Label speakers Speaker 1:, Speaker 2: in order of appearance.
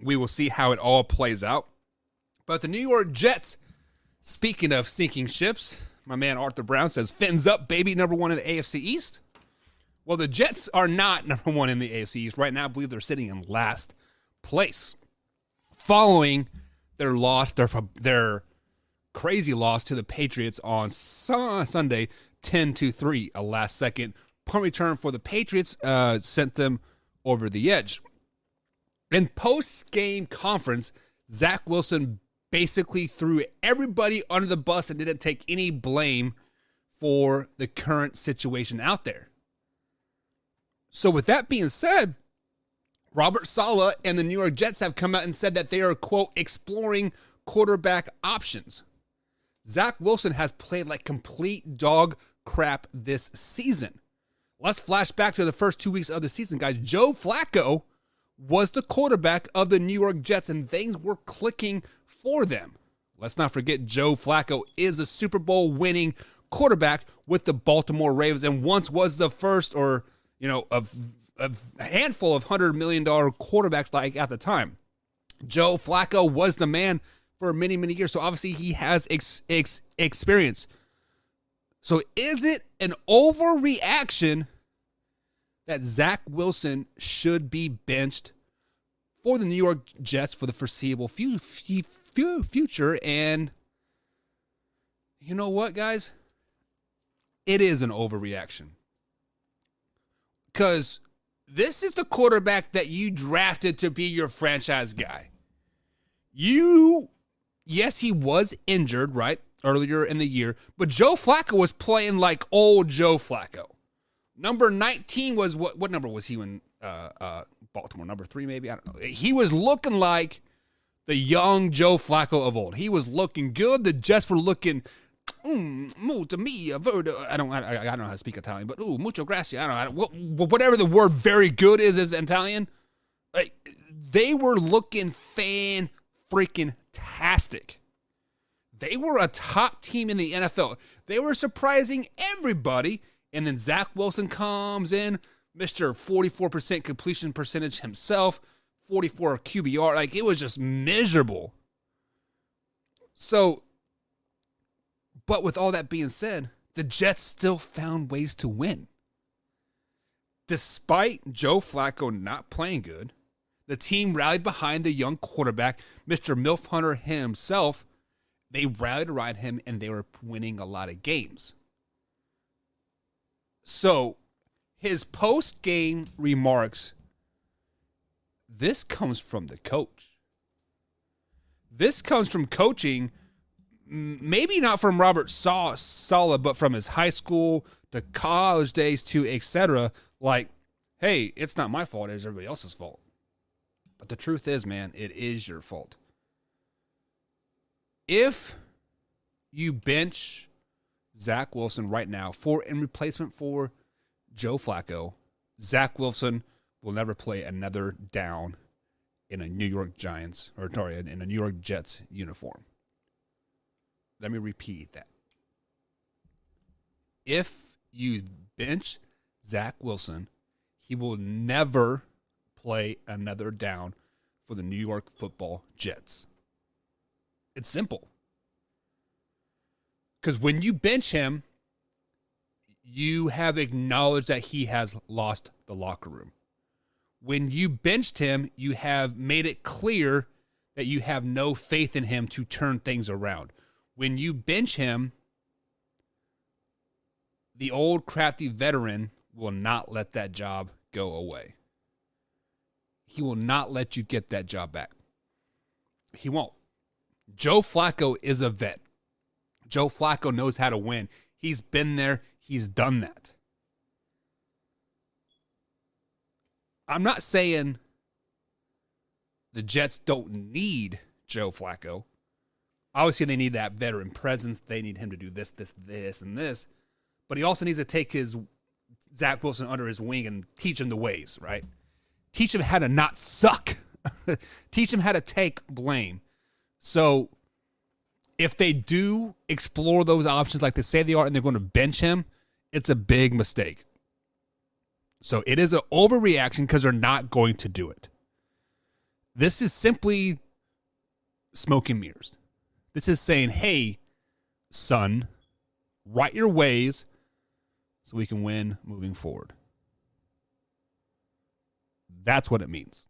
Speaker 1: We will see how it all plays out. But the New York Jets, speaking of sinking ships, my man Arthur Brown says, fins up, baby, number one in the AFC East. Well, the Jets are not number one in the AFC East. Right now, I believe they're sitting in last place. Following their loss, their crazy loss to the Patriots on Sunday, 10-3. A last-second punt return for the Patriots sent them over the edge. In post-game conference, Zack Wilson basically threw everybody under the bus and didn't take any blame for the current situation out there. So with that being said, Robert Saleh and the New York Jets have come out and said that they are, quote, exploring quarterback options. Zack Wilson has played like complete dog crap this season. Let's flash back to the first 2 weeks of the season, guys. Joe Flacco was the quarterback of the New York Jets, and things were clicking for them. Let's not forget Joe Flacco is a Super Bowl winning quarterback with the Baltimore Ravens and once was the first or, of a handful of $100 million quarterbacks like at the time. Joe Flacco was the man for many, many years. So obviously he has experience. So is it an overreaction that Zack Wilson should be benched for the New York Jets for the foreseeable future? And you know what, guys? It is an overreaction. Because this is the quarterback that you drafted to be your franchise guy. Yes, he was injured, right, earlier in the year, but Joe Flacco was playing like old Joe Flacco. Number 19 was, what number was he in Baltimore? Number 3 maybe? I don't know. He was looking like the young Joe Flacco of old. He was looking good. The Jets were looking, molto mia, verdo. I don't know how to speak Italian, but mucho grazie. I don't know. Whatever the word very good is Italian. Like, they were looking fan-freaking-tastic. They were a top team in the NFL. They were surprising everybody. And then Zack Wilson comes in, Mr. 44% completion percentage himself, 44 QBR. Like, it was just miserable. So, but with all that being said, the Jets still found ways to win. Despite Joe Flacco not playing good, the team rallied behind the young quarterback, Mr. Milf Hunter himself. They rallied around him, and they were winning a lot of games. So, his post-game remarks, this comes from the coach. This comes from coaching, maybe not from Robert Saleh, but from his high school to college days to etc. Like, hey, it's not my fault, it's everybody else's fault. But the truth is, man, it is your fault. If you bench Zack Wilson right now in replacement for Joe Flacco, Zack Wilson will never play another down in a New York in a New York Jets uniform. Let me repeat that. If you bench Zack Wilson, he will never play another down for the New York Football Jets. It's simple. Because when you bench him, you have acknowledged that he has lost the locker room. When you benched him, you have made it clear that you have no faith in him to turn things around. When you bench him, the old crafty veteran will not let that job go away. He will not let you get that job back. He won't. Joe Flacco is a vet. Joe Flacco knows how to win. He's been there. He's done that. I'm not saying the Jets don't need Joe Flacco. Obviously, they need that veteran presence. They need him to do this, and this. But he also needs to take his Zack Wilson under his wing and teach him the ways, right? Teach him how to not suck. Teach him how to take blame. So if they do explore those options like they say they are and they're going to bench him, it's a big mistake. So it is an overreaction because they're not going to do it. This is simply smoke and mirrors. This is saying, hey, son, right your ways so we can win moving forward. That's what it means.